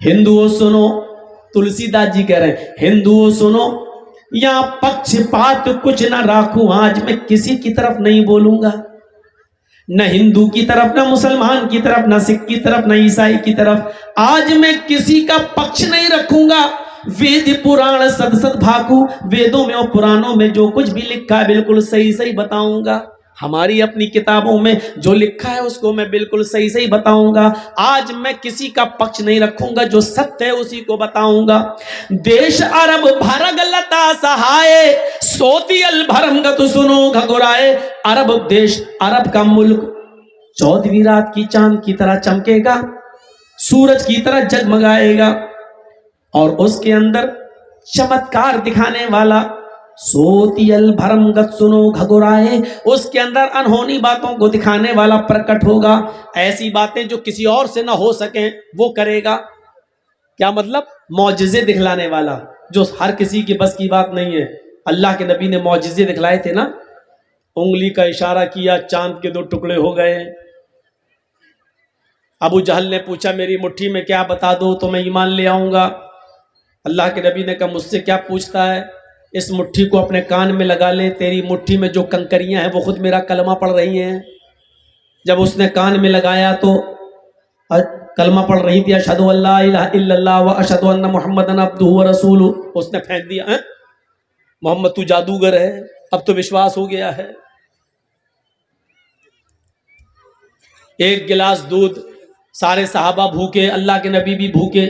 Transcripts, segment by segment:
हिंदुओं सुनो, तुलसीदास जी कह रहे हैं, हिंदुओं सुनो, या पक्षपात कुछ ना राखूं, आज मैं किसी की तरफ नहीं बोलूंगा, न हिंदू की तरफ, न मुसलमान की तरफ, न सिख की तरफ, न ईसाई की तरफ, आज मैं किसी का पक्ष नहीं रखूंगा। वेद पुराण सद सद भाकू, वेदों में और पुराणों में जो कुछ भी लिखा है बिल्कुल सही सही बताऊंगा। हमारी अपनी किताबों में जो लिखा है उसको मैं बिल्कुल सही सही बताऊंगा। आज मैं किसी का पक्ष नहीं रखूंगा, जो सत्य है उसी को बताऊंगा। देश अरब भरग लता सहाय, सोती अल भरमगत सुनो घगुराए। अरब देश, अरब का मुल्क 14वीं रात की चांद की तरह चमकेगा, सूरज की तरह जगमगाएगा, और उसके अंदर चमत्कार दिखाने वाला, सोतियल भरमगत सुनो घगुराए, उसके अंदर अनहोनी बातों को दिखाने वाला प्रकट होगा। ऐसी बातें जो किसी और से ना हो सके वो करेगा। क्या मतलब? मौजिजे दिखलाने वाला, जो हर किसी के बस की बात नहीं है। अल्लाह के नबी ने मौजिजे दिखलाए थे ना, उंगली का इशारा किया, चांद के 2 टुकड़े हो गए। अबू जहल ने पूछा मेरी मुट्ठी में क्या बता दो तो मैं ईमान ले आऊंगा। अल्लाह के नबी ने कहा मुझसे क्या पूछता है, इस मुट्ठी को अपने कान में लगा ले, तेरी मुट्ठी में जो कंकरियां हैं वो खुद मेरा कलमा पढ़ रही हैं। जब उसने कान में लगाया तो कलमा पढ़ रही थी, अशहदु अल्ला इलाहा इल्लल्लाह व अशहदु अन्ना मुहम्मदन अब्दुहु व रसूलुहु। उसने फेंक दिया, है मोहम्मद तू जादूगर है, अब तो विश्वास हो गया है। एक गिलास दूध, सारे सहाबा भूखे, अल्लाह के नबी भी भूखे।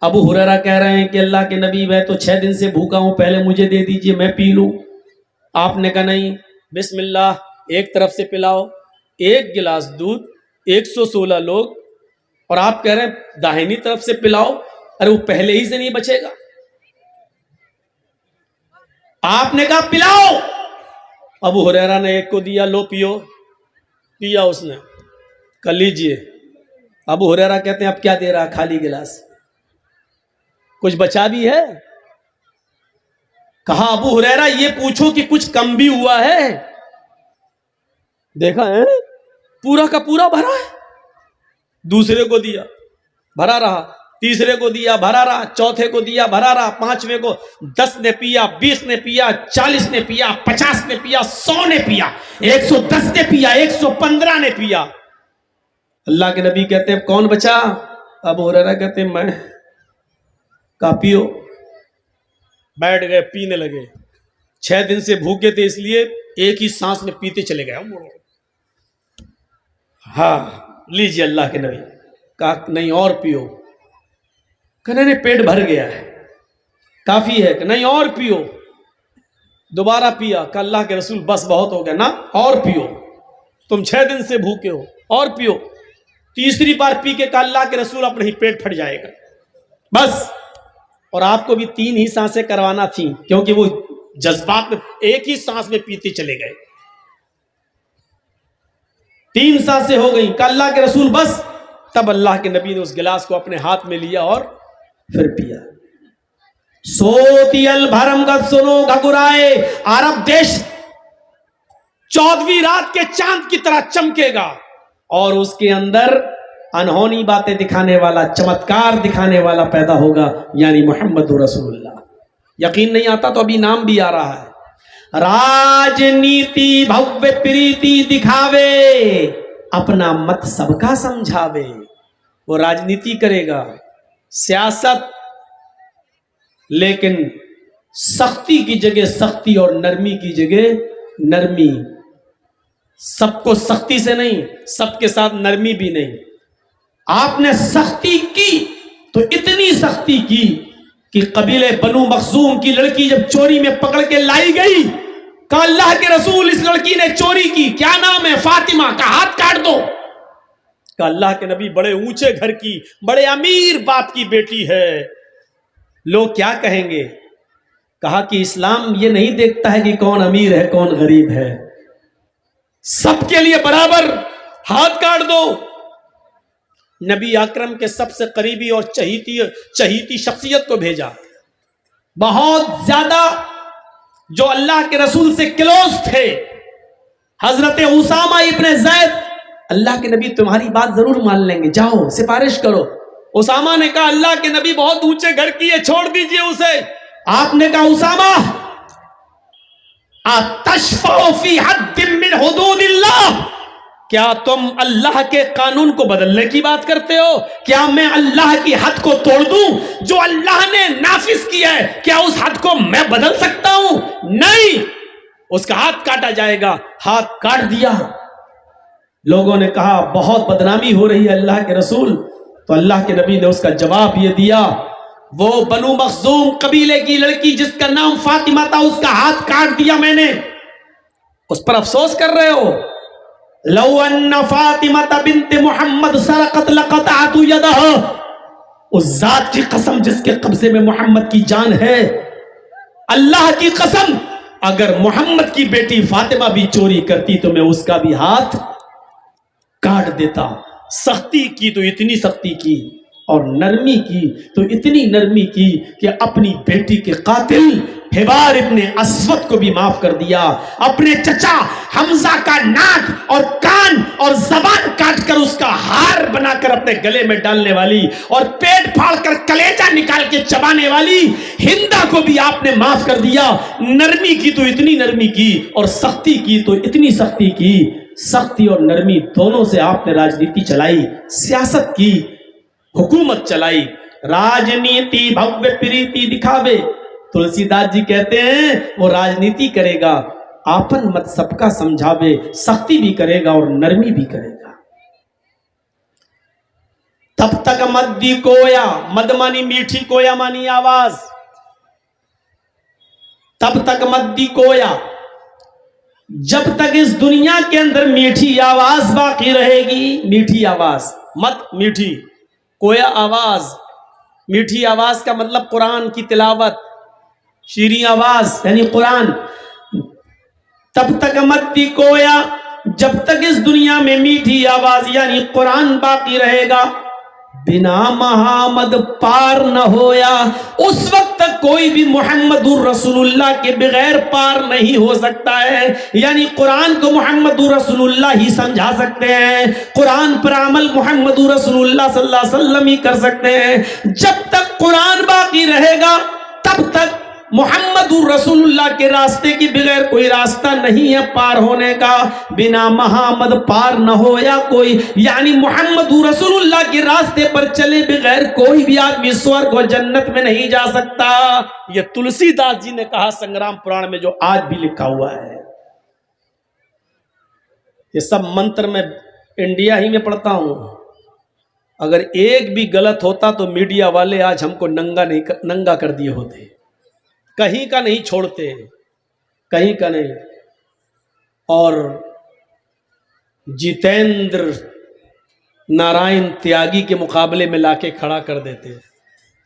अबू हुरैरा कह रहे हैं कि अल्लाह के नबी मैं तो 6 दिन से भूखा हूं, पहले मुझे दे दीजिए मैं पी लूं। आपने कहा नहीं, बिस्मिल्लाह, एक तरफ से पिलाओ। एक गिलास दूध, 116 लोग, और आप कह रहे हैं दाहिनी तरफ से पिलाओ। अरे वो पहले ही से नहीं बचेगा। आपने कहा पिलाओ, अबू हुरैरा ने एक को दिया, लो पियो। पिया उसने, कर लीजिए। अबू हुरैरा कहते हैं अब क्या दे रहा, खाली गिलास, कुछ बचा भी है? कहा अबू हुरैरा ये पूछो कि कुछ कम भी हुआ है? देखा है, पूरा का पूरा भरा है। दूसरे को दिया, भरा रहा, तीसरे को दिया, भरा रहा, चौथे को दिया, भरा रहा, पांचवें को 10 ने पिया, 20 ने पिया, 40 ने पिया, 50 ने पिया, 100 ने पिया, 110 ने पिया, 115 ने पिया। अल्लाह के नबी कहते हैं कौन बचा? अबू हुरैरा कहते हैं मैं। का पियो। बैठ गए, पीने लगे। 6 दिन से भूखे थे इसलिए एक ही सांस में पीते चले गए। हाँ लीजिए अल्लाह के नबी। कहा नहीं और पियो। कहने नहीं पेट भर गया है, काफी है। कि नहीं और पियो। दोबारा पिया। कहा अल्लाह के रसूल बस बहुत हो गया ना, और पियो, तुम 6 दिन से भूखे हो, और पियो। तीसरी बार पी के कहा अल्लाह के रसूल अपने ही पेट फट जाएगा बस। और आपको भी 3 ही सांसें करवाना थी, क्योंकि वो जज्बात में एक ही सांस में पीते चले गए। 3 सांसें हो गई। कहा अल्लाह के रसूल बस। तब अल्लाह के नबी ने उस गिलास को अपने हाथ में लिया और फिर पिया। सोतियल भरमगत सुनो घगुराए, अरब देश 14वीं रात के चांद की तरह चमकेगा, और उसके अंदर अनहोनी बातें दिखाने वाला, चमत्कार दिखाने वाला पैदा होगा, यानी मोहम्मद रसूलुल्लाह। यकीन नहीं आता तो अभी नाम भी आ रहा है। राजनीति भव्य प्रीति दिखावे, अपना मत सबका समझावे। वो राजनीति करेगा, सियासत, लेकिन सख्ती की जगह सख्ती और नरमी की जगह नरमी। सबको सख्ती से नहीं, सबके साथ नरमी भी नहीं। आपने सख्ती की तो इतनी सख्ती की कि कबीले बनु मखजूम की लड़की जब चोरी में पकड़ के लाई गई, कहा अल्लाह के रसूल इस लड़की ने चोरी की, क्या नाम है? फातिमा। का हाथ काट दो। कहा अल्लाह के नबी बड़े ऊंचे घर की, बड़े अमीर बाप की बेटी है, लोग क्या कहेंगे? कहा कि इस्लाम ये नहीं देखता है कि कौन अमीर है कौन गरीब है, सबके लिए बराबर, हाथ काट दो। नबी अकरम के सबसे करीबी और चहीती शख्सियत को भेजा, बहुत ज्यादा जो अल्लाह के रसूल से क्लोज थे, हजरत उसामा इब्ने ज़ैद। अल्लाह के नबी तुम्हारी बात जरूर मान लेंगे, जाओ सिफारिश करो। उसामा ने कहा अल्लाह के नबी बहुत ऊंचे घर की है, छोड़ दीजिए उसे। आपने कहा उसामा अतशफ़अ फी हद्दिन मिन हुदूदिल्लाह, क्या तुम अल्लाह के कानून को बदलने की बात करते हो? क्या मैं अल्लाह की हद को तोड़ दूं जो अल्लाह ने नाफिज किया है? क्या उस हद को मैं बदल सकता हूं? नहीं, उसका हाथ काटा जाएगा। हाथ काट दिया। लोगों ने कहा बहुत बदनामी हो रही है अल्लाह के रसूल। तो अल्लाह के नबी ने उसका जवाब यह दिया, वो बनु मखजूम कबीले की लड़की जिसका नाम फातिमा था, उसका हाथ काट दिया मैंने, उस पर अफसोस कर रहे हो? लौ अन्ना फातिमा बिन्त मुहम्मद सरकत लक़तअतु यदहा, उस जात की कसम जिसके कब्जे में मोहम्मद की जान है, अल्लाह की कसम, अगर मोहम्मद की बेटी फातिमा भी चोरी करती तो मैं उसका भी हाथ काट देता। सख्ती की तो इतनी सख्ती की और नरमी की तो इतनी नरमी की कि अपनी बेटी के कातिल हिबार इब्ने अस्वद को भी माफ कर दिया। अपने चचा हमजा का नाक और कान और जबान काटकर उसका हार बनाकर अपने गले में डालने वाली और पेट फाड़कर कलेजा निकाल के चबाने वाली हिंदा को भी आपने माफ कर दिया। नरमी की तो इतनी नरमी की और सख्ती की तो इतनी सख्ती की। सख्ती और नरमी दोनों से आपने राजनीति चलाई, सियासत की, हुकूमत चलाई। राजनीति भव्य प्रीति दिखावे, तुलसीदास जी कहते हैं वो राजनीति करेगा, आपन मत सबका समझावे, सख्ती भी करेगा और नरमी भी करेगा। तब तक मद्दी कोया, मद मानी मीठी, कोया मानी आवाज। तब तक मद्दी कोया, जब तक इस दुनिया के अंदर मीठी आवाज बाकी रहेगी। मीठी आवाज, मत मीठी, कोया आवाज। मीठी आवाज का मतलब कुरान की तिलावत, शीरी आवाज यानी कुरान। तब तक मद्दी कोया, जब तक इस दुनिया में मीठी आवाज यानी कुरान बाकी रहेगा। बिना मोहम्मद पार न होया, उस वक्त तक कोई भी मोहम्मदुर रसूलुल्लाह के बगैर पार नहीं हो सकता है। यानी कुरान को मोहम्मदुर रसूलुल्लाह ही समझा सकते हैं, कुरान पर अमल मोहम्मदुर रसूलुल्लाह सल्लल्लाहु अलैहि वसल्लम ही कर सकते हैं। जब तक कुरान बाकी रहेगा तब तक मोहम्मदुर रसूलुल्लाह के रास्ते के बगैर कोई रास्ता नहीं है पार होने का। बिना मोहम्मद पार न हो या कोई, यानी मोहम्मदुर रसूलुल्लाह के रास्ते पर चले बगैर कोई भी आदमी स्वर्ग और जन्नत में नहीं जा सकता। ये तुलसीदास जी ने कहा संग्राम पुराण में, जो आज भी लिखा हुआ है। ये सब मंत्र मैं इंडिया ही में पढ़ता हूं। अगर एक भी गलत होता तो मीडिया वाले आज हमको नंगा कर दिए होते। कहीं का नहीं छोड़ते, कहीं का नहीं। और जितेंद्र नारायण त्यागी के मुकाबले में लाके खड़ा कर देते।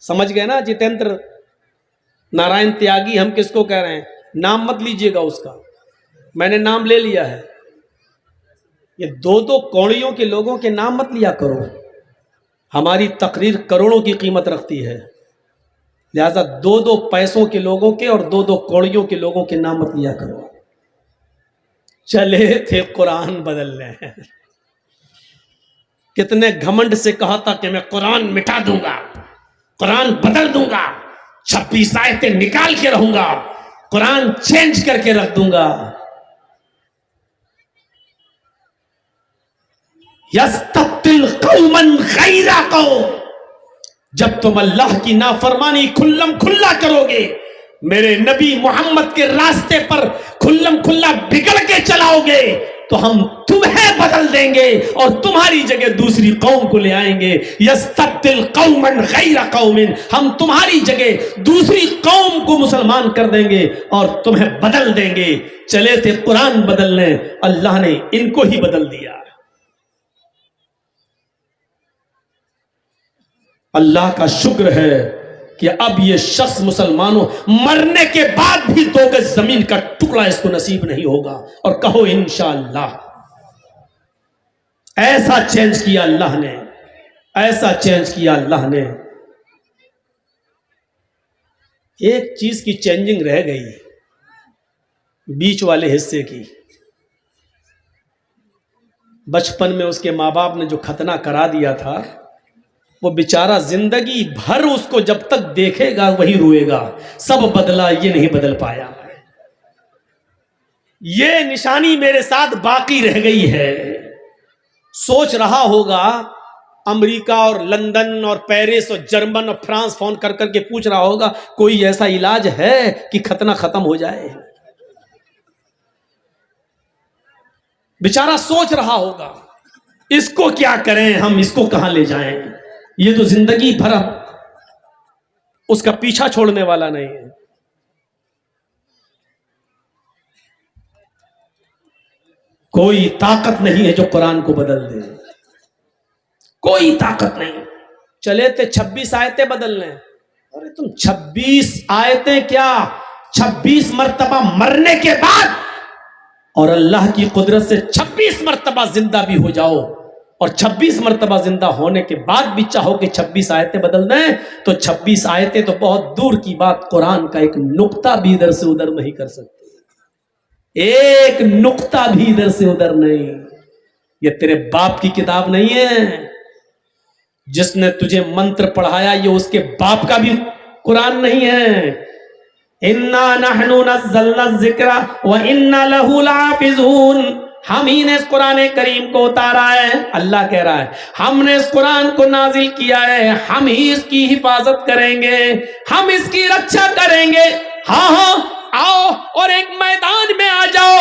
समझ गए ना? जितेंद्र नारायण त्यागी हम किसको कह रहे हैं? नाम मत लीजिएगा उसका, मैंने नाम ले लिया है। ये दो दो कौड़ियों के लोगों के नाम मत लिया करो। हमारी तकरीर करोड़ों की कीमत रखती है, लिहाजा दो दो पैसों के लोगों के और दो दो कौड़ियों के लोगों के नाम मत लिया करो। चले थे कुरान बदलने, कितने घमंड से कहा था कि मैं कुरान मिटा दूंगा, कुरान बदल दूंगा, 26 आयतें निकाल के रहूंगा, कुरान चेंज करके रख दूंगा। यस्तब्दिल कौमन गैरकौ, जब तुम अल्लाह की नाफरमानी खुल्लम खुल्ला करोगे, मेरे नबी मोहम्मद के रास्ते पर खुल्लम खुल्ला बिगड़ के चलाओगे, तो हम तुम्हें बदल देंगे और तुम्हारी जगह दूसरी कौम को ले आएंगे। यस्तब्दिल कौमन गैर कौमिन, हम तुम्हारी जगह दूसरी कौम को मुसलमान कर देंगे और तुम्हें बदल देंगे। चले थे कुरान बदलने, अल्लाह ने इनको ही बदल दिया। अल्लाह का शुक्र है कि अब ये शख्स मुसलमानों मरने के बाद भी 2 गज जमीन का टुकड़ा इसको नसीब नहीं होगा। और कहो इंशाअल्लाह। ऐसा चेंज किया अल्लाह ने, ऐसा चेंज किया अल्लाह ने। एक चीज की चेंजिंग रह गई, बीच वाले हिस्से की। बचपन में उसके माँ बाप ने जो खतना करा दिया था, वो बेचारा जिंदगी भर उसको जब तक देखेगा वही रोएगा, सब बदला ये नहीं बदल पाया। ये निशानी मेरे साथ बाकी रह गई है। सोच रहा होगा, अमेरिका और लंदन और पेरिस और जर्मन और फ्रांस फोन कर करके पूछ रहा होगा कोई ऐसा इलाज है कि खतना खत्म हो जाए। बेचारा सोच रहा होगा इसको क्या करें, हम इसको कहां ले जाएं, ये तो जिंदगी भर उसका पीछा छोड़ने वाला नहीं है। कोई ताकत नहीं है जो कुरान को बदल दे, कोई ताकत नहीं। चले थे 26 आयतें बदलने, अरे तुम 26 आयतें क्या, 26 मर्तबा मरने के बाद और अल्लाह की कुदरत से 26 मर्तबा जिंदा भी हो जाओ, और 26 मर्तबा जिंदा होने के बाद भी चाहो कि 26 आयतें बदल दें, तो 26 आयतें तो बहुत दूर की बात, कुरान का एक नुक्ता भी इधर से उधर नहीं कर सकते, एक नुक्ता भी इधर से उधर नहीं। ये तेरे बाप की किताब नहीं है, जिसने तुझे मंत्र पढ़ाया ये उसके बाप का भी कुरान नहीं है। इन्ना नहनु नज़्ज़लना ज़िक्रा व इन्ना लहु लाफ़िज़ून, हम ही ने इस कुरान करीम को उतारा है। अल्लाह कह रहा है हमने इस कुरान को नाजिल किया है, हम ही इसकी हिफाजत करेंगे, हम इसकी रक्षा करेंगे। हाँ हाँ आओ और एक मैदान में आ जाओ,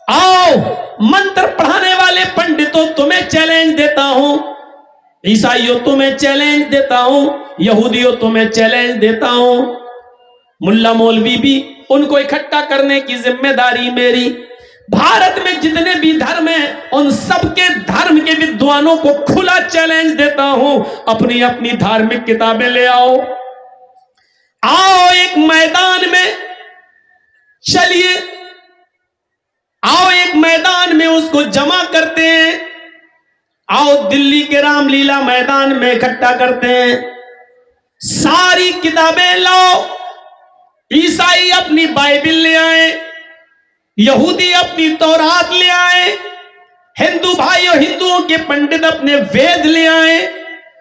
आओ मंत्र पढ़ाने वाले पंडितों तुम्हें चैलेंज देता हूं, ईसाइयों तुम्हें चैलेंज देता हूं, यहूदियों तुम्हें चैलेंज देता हूं, मुल्ला मौलवी भी, उनको इकट्ठा करने की जिम्मेदारी मेरी। भारत में जितने भी धर्म हैं उन सबके धर्म के विद्वानों को खुला चैलेंज देता हूं, अपनी अपनी धार्मिक किताबें ले आओ, आओ एक मैदान में चलिए, आओ एक मैदान में उसको जमा करते हैं, आओ दिल्ली के रामलीला मैदान में इकट्ठा करते हैं, सारी किताबें लाओ, ईसाई अपनी बाइबिल ले आए, यहूदी अपनी तौरात ले आए, हिंदू भाई और हिंदुओं के पंडित अपने वेद ले आए,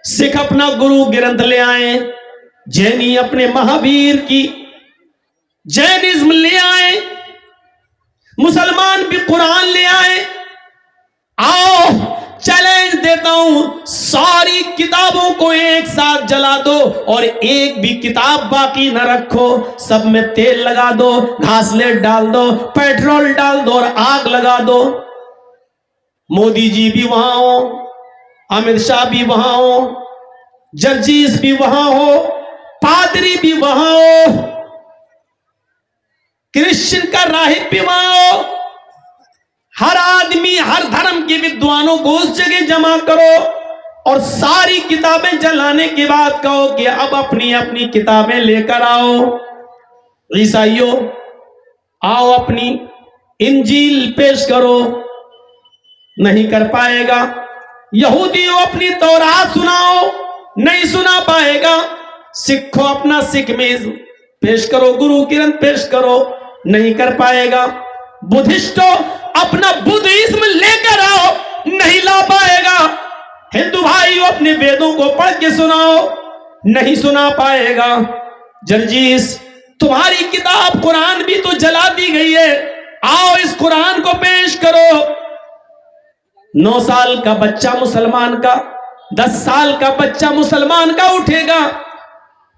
सिख अपना गुरु ग्रंथ ले आए, जैनी अपने महावीर की जैनिज्म ले आए, मुसलमान भी कुरान ले आए। आओ चैलेंज देता हूं, सारी किताबों को एक साथ जला दो और एक भी किताब बाकी न रखो, सब में तेल लगा दो, घासलेट डाल दो, पेट्रोल डाल दो और आग लगा दो। मोदी जी भी वहां हो, अमित शाह भी वहां हो, जर्जीस भी वहां हो, पादरी भी वहां हो, क्रिश्चियन का राहिब भी वहां हो, हर आदमी हर धर्म के विद्वानों को उस जगह जमा करो और सारी किताबें जलाने के बाद कहो कि अब अपनी अपनी किताबें लेकर आओ। ईसाइयों आओ अपनी इंजील पेश करो, नहीं कर पाएगा। यहूदियों अपनी तौरात सुनाओ, नहीं सुना पाएगा। सिखो अपना सिखमेज पेश करो, गुरु ग्रंथ पेश करो, नहीं कर पाएगा। बुद्धिस्टो अपना बुद्धिज्म लेकर आओ, नहीं ला पाएगा। हिंदू भाइयों अपने वेदों को पढ़ के सुनाओ, नहीं सुना पाएगा। जर्जीस तुम्हारी किताब कुरान भी तो जला दी गई है, आओ इस कुरान को पेश करो। 9 साल का बच्चा मुसलमान का, 10 साल का बच्चा मुसलमान का उठेगा,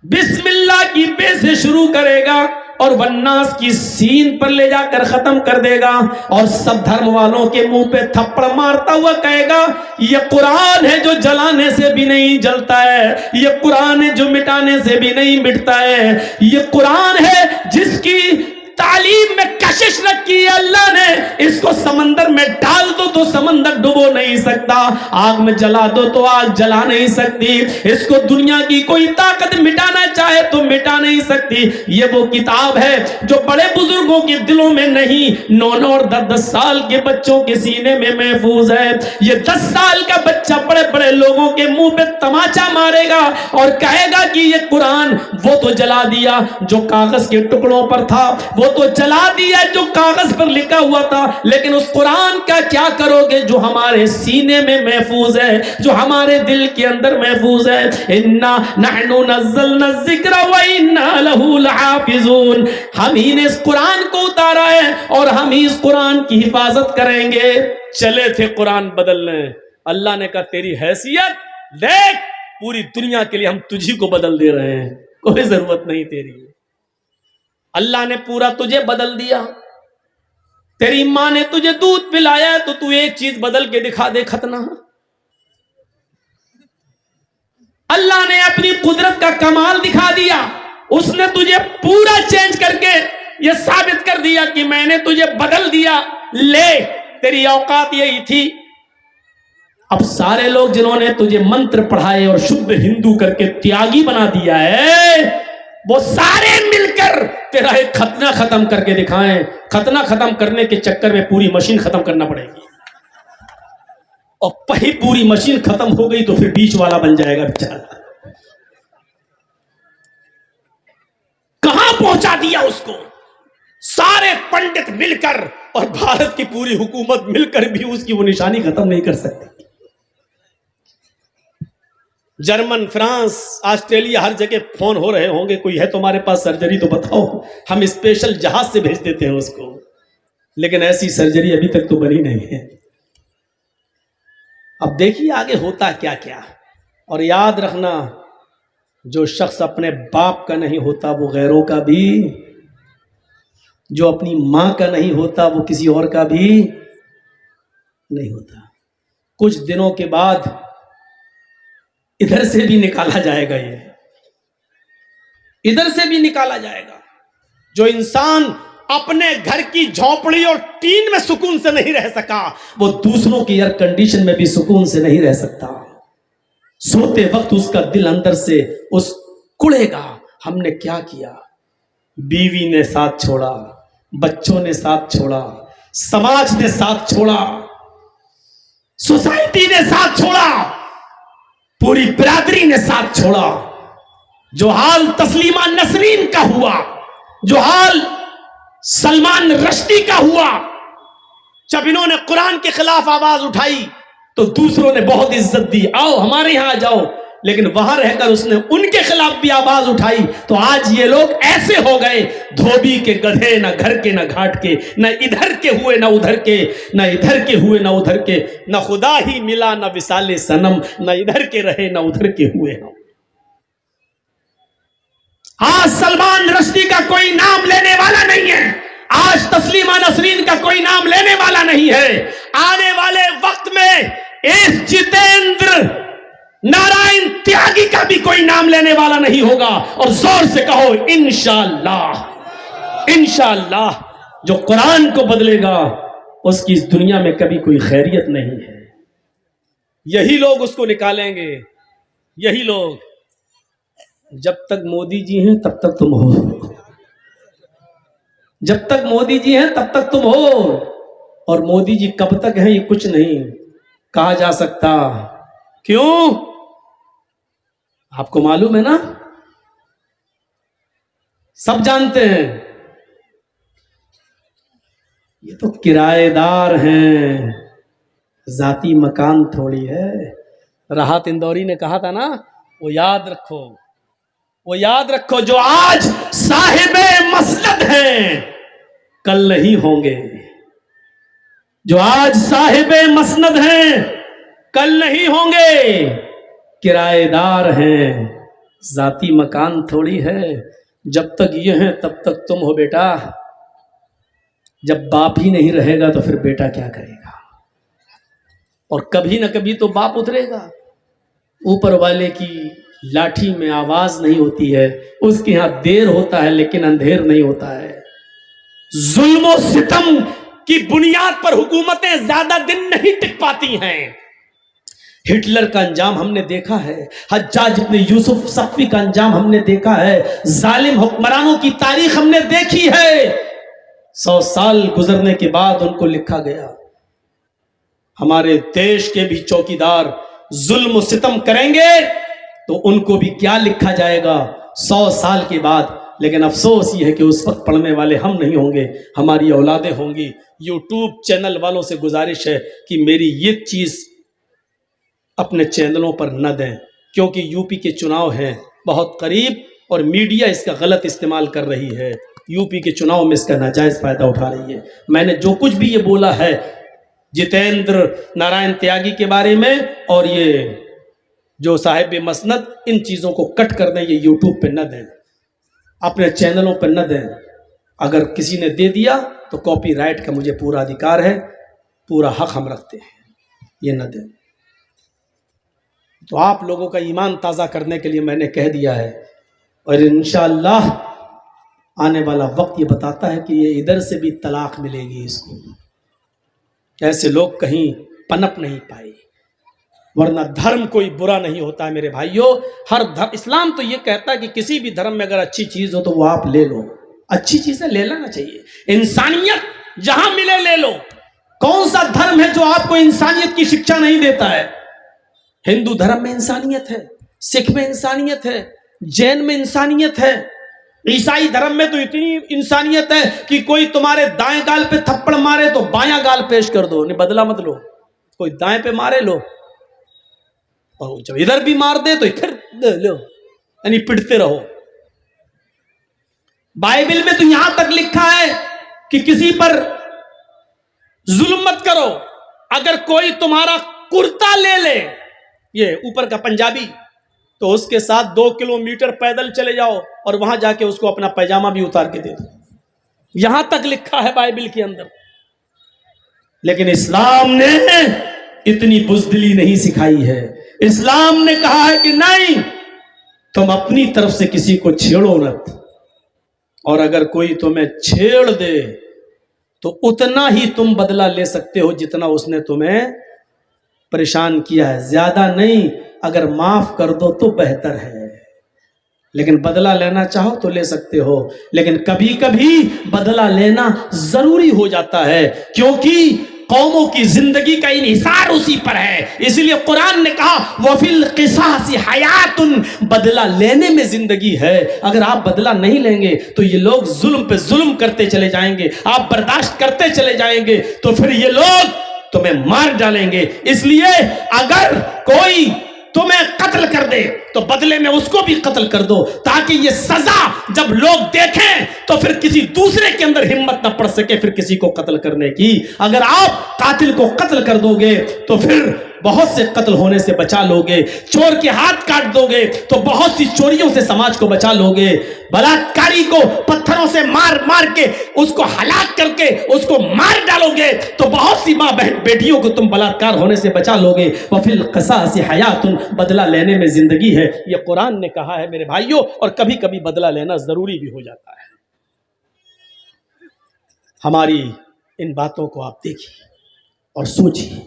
बिस्मिल्लाह की पे से शुरू करेगा और वन्नास की सीन पर ले जाकर खत्म कर देगा और सब धर्म वालों के मुंह पे थप्पड़ मारता हुआ कहेगा ये कुरान है जो जलाने से भी नहीं जलता है, ये कुरान है जो मिटाने से भी नहीं मिटता है, ये कुरान है जिसकी तालीम में कशिश रखी है अल्लाह ने, इसको समंदर में डाल दो तो समंदर डुबो नहीं सकता, आग में जला दो तो आग जला नहीं सकती, इसको दुनिया की कोई ताकत मिटाना चाहे तो मिटा नहीं सकती। ये वो किताब है जो बड़े बुजुर्गों के दिलों में नहीं, 9 और 10 साल के बच्चों के सीने में महफूज है। ये 10 साल का बच्चा बड़े बड़े लोगों के मुंह पे तमाचा मारेगा और कहेगा कि ये कुरान वो तो जला दिया जो कागज के टुकड़ों पर था, वो वो तो जला दिया जो कागज पर लिखा हुआ था, लेकिन उस कुरान का क्या करोगे जो हमारे सीने में महफूज है, जो हमारे दिल के अंदर महफूज है। इन्ना नहनु नज़्ज़लना ज़िक्र व इन्ना लहू लहाफ़िज़ून, हम ही ने इस कुरान को उतारा है और हम ही इस कुरान की हिफाजत करेंगे। चले थे कुरान बदलने, अल्लाह ने कहा तेरी हैसियत देख, पूरी दुनिया के लिए हम तुझी को बदल दे रहे हैं, कोई जरूरत नहीं तेरी। अल्लाह ने पूरा तुझे बदल दिया। तेरी मां ने तुझे दूध पिलाया तो तू एक चीज बदल के दिखा दे, खतना। अल्लाह ने अपनी कुदरत का कमाल दिखा दिया, उसने तुझे पूरा चेंज करके ये साबित कर दिया कि मैंने तुझे बदल दिया, ले तेरी औकात यही थी। अब सारे लोग जिन्होंने तुझे मंत्र पढ़ाए और शुद्ध हिंदू करके त्यागी बना दिया है, वो सारे मिलकर तेरा एक खतना खत्म करके दिखाएं। खतना खत्म करने के चक्कर में पूरी मशीन खत्म करना पड़ेगी, और पही पूरी मशीन खत्म हो गई तो फिर बीच वाला बन जाएगा बेचारा। कहां पहुंचा दिया उसको, सारे पंडित मिलकर और भारत की पूरी हुकूमत मिलकर भी उसकी वो निशानी खत्म नहीं कर सकती। जर्मन, फ्रांस, ऑस्ट्रेलिया, हर जगह फोन हो रहे होंगे, कोई है तुम्हारे पास सर्जरी तो बताओ, हम स्पेशल जहाज से भेज देते हैं उसको। लेकिन ऐसी सर्जरी अभी तक तो बनी नहीं है। अब देखिए आगे होता क्या क्या। और याद रखना, जो शख्स अपने बाप का नहीं होता वो गैरों का भी, जो अपनी मां का नहीं होता वो किसी और का भी नहीं होता। कुछ दिनों के बाद इधर से भी निकाला जाएगा, ये इधर से भी निकाला जाएगा। जो इंसान अपने घर की झोपड़ी और टीन में सुकून से नहीं रह सका, वो दूसरों की एयर कंडीशन में भी सुकून से नहीं रह सकता। सोते वक्त उसका दिल अंदर से उस कुड़ेगा, हमने क्या किया। बीवी ने साथ छोड़ा, बच्चों ने साथ छोड़ा, समाज ने साथ छोड़ा, सोसाइटी ने साथ छोड़ा, पूरी बिरादरी ने साथ छोड़ा। जो हाल तस्लीमा नसरीन का हुआ, जो हाल सलमान रश्दी का हुआ, जब इन्होंने कुरान के खिलाफ आवाज उठाई तो दूसरों ने बहुत इज्जत दी, आओ हमारे यहां आ जाओ। लेकिन वहां रहकर उसने उनके खिलाफ भी आवाज उठाई, तो आज ये लोग ऐसे हो गए, धोबी के गधे, ना घर के ना घाट के, ना इधर के हुए ना उधर के, ना इधर के हुए ना उधर के, ना खुदा ही मिला ना विसाले सनम, ना इधर के रहे ना उधर के हुए हम। आज सलमान रश्दी का कोई नाम लेने वाला नहीं है, आज तस्लीमा नसरीन का कोई नाम लेने वाला नहीं है। आने वाले वक्त में इस जितेंद्र नारायण त्यागी का भी कोई नाम लेने वाला नहीं होगा। और जोर से कहो इंशाअल्लाह। इंशाअल्लाह जो कुरान को बदलेगा उसकी इस दुनिया में कभी कोई खैरियत नहीं है। यही लोग उसको निकालेंगे, यही लोग। जब तक मोदी जी हैं तब तक तुम हो, जब तक मोदी जी हैं तब तक तुम हो। और मोदी जी कब तक हैं ये कुछ नहीं कहा जा सकता। क्यों? आपको मालूम है ना, सब जानते हैं, ये तो किराएदार हैं, जाती मकान थोड़ी है। राहत इंदौरी ने कहा था ना, वो याद रखो, वो याद रखो, जो आज साहिबे मसनद हैं कल नहीं होंगे। जो आज साहिबे मसनद हैं कल नहीं होंगे। किराएदार हैं, जाती मकान थोड़ी है। जब तक ये हैं तब तक तुम हो बेटा। जब बाप ही नहीं रहेगा तो फिर बेटा क्या करेगा। और कभी ना कभी तो बाप उतरेगा। ऊपर वाले की लाठी में आवाज नहीं होती है, उसके यहां देर होता है लेकिन अंधेर नहीं होता है। जुल्म और सितम की बुनियाद पर हुकूमतें ज्यादा दिन नहीं टिक पाती हैं। हिटलर का अंजाम हमने देखा है, हज्जाज इब्न यूसुफ सफ़ी का अंजाम हमने देखा है, जालिम हुक्मरानों की तारीख हमने देखी है। 100 साल गुजरने के बाद उनको लिखा गया। हमारे देश के भी चौकीदार जुल्म सितम करेंगे तो उनको भी क्या लिखा जाएगा 100 साल के बाद। लेकिन अफसोस ये है कि उस वक्त पढ़ने वाले हम नहीं होंगे, हमारी औलादें होंगी। यूट्यूब चैनल वालों से गुजारिश है कि मेरी ये चीज़ अपने चैनलों पर न दें, क्योंकि यूपी के चुनाव हैं बहुत करीब और मीडिया इसका गलत इस्तेमाल कर रही है, यूपी के चुनाव में इसका नाजायज़ फ़ायदा उठा रही है। मैंने जो कुछ भी ये बोला है जितेंद्र नारायण त्यागी के बारे में और ये जो साहिब मसनद, इन चीज़ों को कट कर दें, ये यूट्यूब पे न दें, अपने चैनलों पर न दें। अगर किसी ने दे दिया तो कॉपीराइट का मुझे पूरा अधिकार है, पूरा हक हम रखते हैं, ये न दें। तो आप लोगों का ईमान ताज़ा करने के लिए मैंने कह दिया है, और इंशाअल्लाह आने वाला वक्त ये बताता है कि ये इधर से भी तलाक मिलेगी इसको, ऐसे लोग कहीं पनप नहीं पाए। वरना धर्म कोई बुरा नहीं होता है मेरे भाइयों, हर धर्म, इस्लाम तो ये कहता है कि किसी भी धर्म में अगर अच्छी चीज़ हो तो वो आप ले लो, अच्छी चीज़ें ले लेना चाहिए, इंसानियत जहां मिले ले लो। कौन सा धर्म है जो आपको इंसानियत की शिक्षा नहीं देता है? हिंदू धर्म में इंसानियत है, सिख में इंसानियत है, जैन में इंसानियत है, ईसाई धर्म में तो इतनी इंसानियत है कि कोई तुम्हारे दाएं गाल पे थप्पड़ मारे तो बायां गाल पेश कर दो, नहीं बदला मत लो। कोई दाएं पे मारे लो, और जब इधर भी मार दे तो इधर लो, यानी पिटते रहो। बाइबल में तो यहां तक लिखा है कि किसी पर जुल्म मत करो। अगर कोई तुम्हारा कुर्ता ले ले, ये ऊपर का पंजाबी, तो उसके साथ 2 किलोमीटर पैदल चले जाओ और वहां जाके उसको अपना पैजामा भी उतार के दे दो। यहां तक लिखा है बाइबल के अंदर। लेकिन इस्लाम ने इतनी बुज़दिली नहीं सिखाई है। इस्लाम ने कहा है कि नहीं, तुम अपनी तरफ से किसी को छेड़ो मत, और अगर कोई तुम्हें छेड़ दे तो उतना ही तुम बदला ले सकते हो जितना उसने तुम्हें परेशान किया है, ज्यादा नहीं। अगर माफ कर दो तो बेहतर है, लेकिन बदला लेना चाहो तो ले सकते हो। लेकिन कभी कभी बदला लेना जरूरी हो जाता है, क्योंकि कौमों की जिंदगी का इन्हिसार उसी पर है। इसलिए कुरान ने कहा वफिल क़िसासी हयातुन, बदला लेने में जिंदगी है। अगर आप बदला नहीं लेंगे तो ये लोग जुल्म पे जुल्म करते चले जाएंगे, आप बर्दाश्त करते चले जाएंगे, तो फिर ये लोग तुम्हें मार डालेंगे। इसलिए अगर कोई तुम्हें कत्ल कर दे तो बदले में उसको भी कत्ल कर दो, ताकि ये सजा जब लोग देखें तो फिर किसी दूसरे के अंदर हिम्मत ना पड़ सके फिर किसी को कत्ल करने की। अगर आप कातिल को कत्ल कर दोगे तो फिर बहुत से कत्ल होने से बचा लोगे, चोर के हाथ काट दोगे तो बहुत सी चोरियों से समाज को बचा लोगे, बलात्कारी को पत्थरों से मार मार के उसको हलाक करके उसको मार डालोगे तो बहुत सी माँ बहन बेटियों को तुम बलात्कार होने से बचा लोगे। वफिल क़िसासी हयातुन, बदला लेने में जिंदगी है, ये कुरान ने कहा है मेरे भाइयों। और कभी कभी बदला लेना जरूरी भी हो जाता है। हमारी इन बातों को आप देखिए और सोचिए।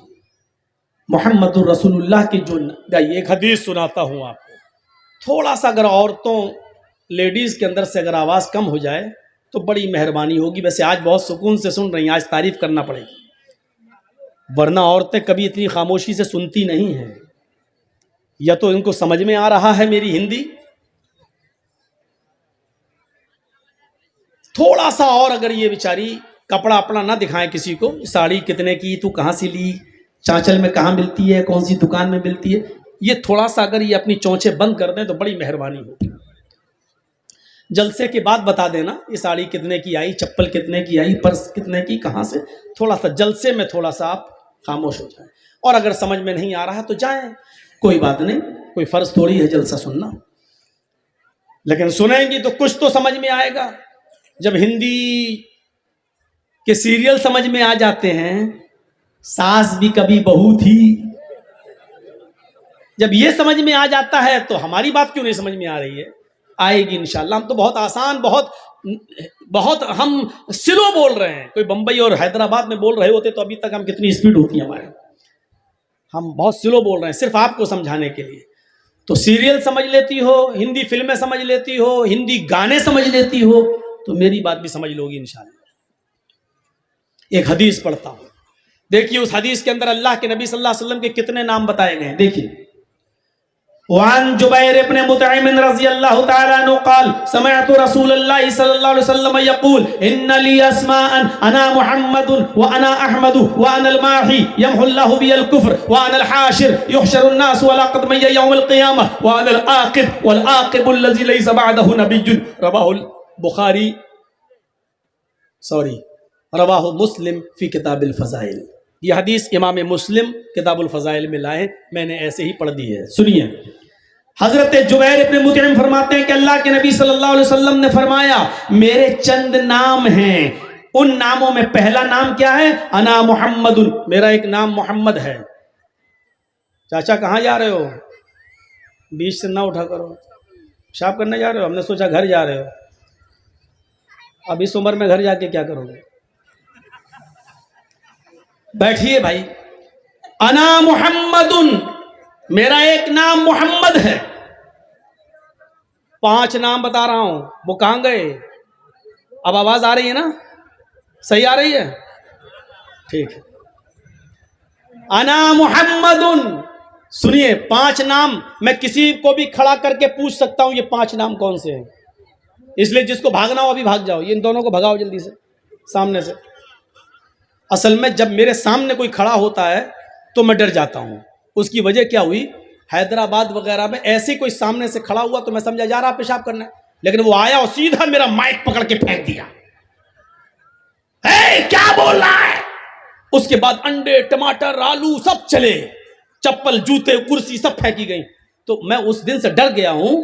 मोहम्मदुर रसूलुल्लाह की जो एक हदीस सुनाता हूं आपको, थोड़ा सा अगर औरतों लेडीज के अंदर से अगर आवाज़ कम हो जाए तो बड़ी मेहरबानी होगी। वैसे आज बहुत सुकून से सुन रही हैं, आज तारीफ करना पड़ेगी, वरना औरतें कभी इतनी खामोशी से सुनती नहीं हैं। या तो इनको समझ में आ रहा है मेरी हिंदी, थोड़ा सा और अगर ये बेचारी कपड़ा अपना ना दिखाएं किसी को, साड़ी कितने की, तू कहाँ से ली, चांचल में कहाँ मिलती है, कौन सी दुकान में मिलती है, ये थोड़ा सा अगर ये अपनी चोंचे बंद कर दें तो बड़ी मेहरबानी होगी। जलसे के बाद बता देना ये साड़ी कितने की आई, चप्पल कितने की आई, पर्स कितने की, कहाँ से, थोड़ा सा जलसे में थोड़ा सा आप खामोश हो जाएं। और अगर समझ में नहीं आ रहा तो जाएं, कोई बात नहीं, कोई फर्ज थोड़ी है जलसा सुनना, लेकिन सुनेंगी तो कुछ तो समझ में आएगा। जब हिंदी के सीरियल समझ में आ जाते हैं, सास भी कभी बहू थी, जब ये समझ में आ जाता है तो हमारी बात क्यों नहीं समझ में आ रही है, आएगी इंशाल्लाह। हम तो बहुत आसान, बहुत हम स्लो बोल रहे हैं। कोई बंबई और हैदराबाद में बोल रहे होते तो अभी तक हम कितनी स्पीड होती हमारे, हम बहुत स्लो बोल रहे हैं सिर्फ आपको समझाने के लिए। तो सीरियल समझ लेती हो, हिंदी फिल्में समझ लेती हो, हिंदी गाने समझ लेती हो, तो मेरी बात भी समझ लोगी इंशाल्लाह। एक हदीस पढ़ता हूं, देखिए उस हदीस के अंदर अल्लाह के नबी सल्लल्लाहु अलैहि वसल्लम के कितने नाम बताए गए हैं। देखिए, वान जुबैर इब्न मुतइम रज़ियल्लाहु तआला अन्हु क़ाल समिअतु रसूलल्लाह सल्लल्लाहु अलैहि वसल्लम यक़ूल इन्न ली अस्माअन अना मुहम्मदुन व अना अहमदु व अना अल-माही यमहुल्लाहु बिल कुफ्र व अना अल-हाशिर युहशरु अन्नास अला क़दमय यौम अल-क़ियामह व अना अल-आक़िब वल आक़िबु अल्लज़ी लैसा बअदहु नबिय्युन रवाहु मुस्लिम फी किताबिल फ़ज़ाइल। ये हदीस इमाम मुस्लिम किताबुल फ़ज़ाइल में लाए, मैंने ऐसे ही पढ़ दी है। सुनिए, हजरत जुबैर इब्न मुतइम फरमाते हैं कि अल्लाह के नबी सल्लल्लाहु अलैहि वसल्लम ने फरमाया मेरे चंद नाम हैं, उन नामों में पहला नाम क्या है? अना मुहम्मदुन, मेरा एक नाम मोहम्मद है। चाचा कहाँ जा रहे हो? बीच से ना उठा करो, पेशाब करने जा रहे हो? हमने सोचा घर जा रहे हो। अब इस उम्र में घर जाके क्या करोगे? बैठिए भाई। अना मुहम्मदुन, मेरा एक नाम मोहम्मद है। 5 नाम बता रहा हूं, वो कहां गए? अब आवाज आ रही है ना? सही आ रही है? ठीक है। अना मुहम्मदुन, सुनिए 5 नाम मैं किसी को भी खड़ा करके पूछ सकता हूं, ये 5 नाम कौन से हैं। इसलिए जिसको भागना हो अभी भाग जाओ, ये इन दोनों को भगाओ जल्दी से सामने से। असल में जब मेरे सामने कोई खड़ा होता है तो मैं डर जाता हूं। उसकी वजह क्या हुई, हैदराबाद वगैरह में ऐसे कोई सामने से खड़ा हुआ तो मैं समझा जा रहा पेशाब करना है, लेकिन वो आया और सीधा मेरा माइक पकड़ के फेंक दिया। क्या बोल रहा है? उसके बाद अंडे टमाटर आलू सब चले, चप्पल जूते कुर्सी सब फेंकी गई। तो मैं उस दिन से डर गया हूं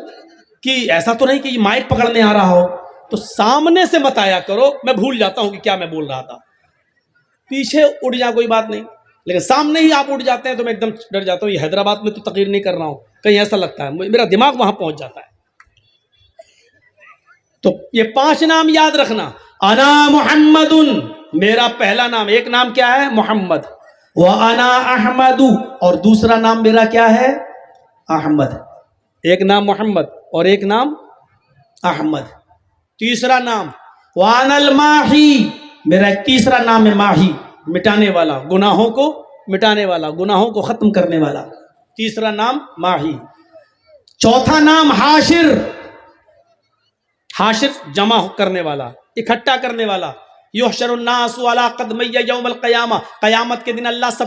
कि ऐसा तो नहीं कि माइक पकड़ने आ रहा हो। तो सामने से मत आया करो, मैं भूल जाता हूं कि क्या मैं बोल रहा था। पीछे उड़ जा कोई बात नहीं, लेकिन सामने ही आप उड़ जाते हैं तो मैं एकदम डर जाता हूँ। ये हैदराबाद में तो तकरीर नहीं कर रहा हूँ, कहीं ऐसा लगता है मेरा दिमाग वहां पहुंच जाता है। तो ये 5 नाम याद रखना। अना मुहम्मदुन, मेरा पहला नाम, एक नाम क्या है? मोहम्मद। व अना अहमदु, और दूसरा नाम मेरा क्या है? अहमद। एक नाम मोहम्मद और एक नाम अहमद। तीसरा नाम व अनल माही, मेरा एक तीसरा नाम है माही, मिटाने वाला, गुनाहों को मिटाने वाला, गुनाहों को खत्म करने वाला। तीसरा नाम माही। चौथा नाम हाशिर, हाशिर जमा करने वाला, इकट्ठा करने वाला। युहशरुन्नासु अला क़दमय यौमल क़ियामा, क़यामत के दिन अल्लाह सब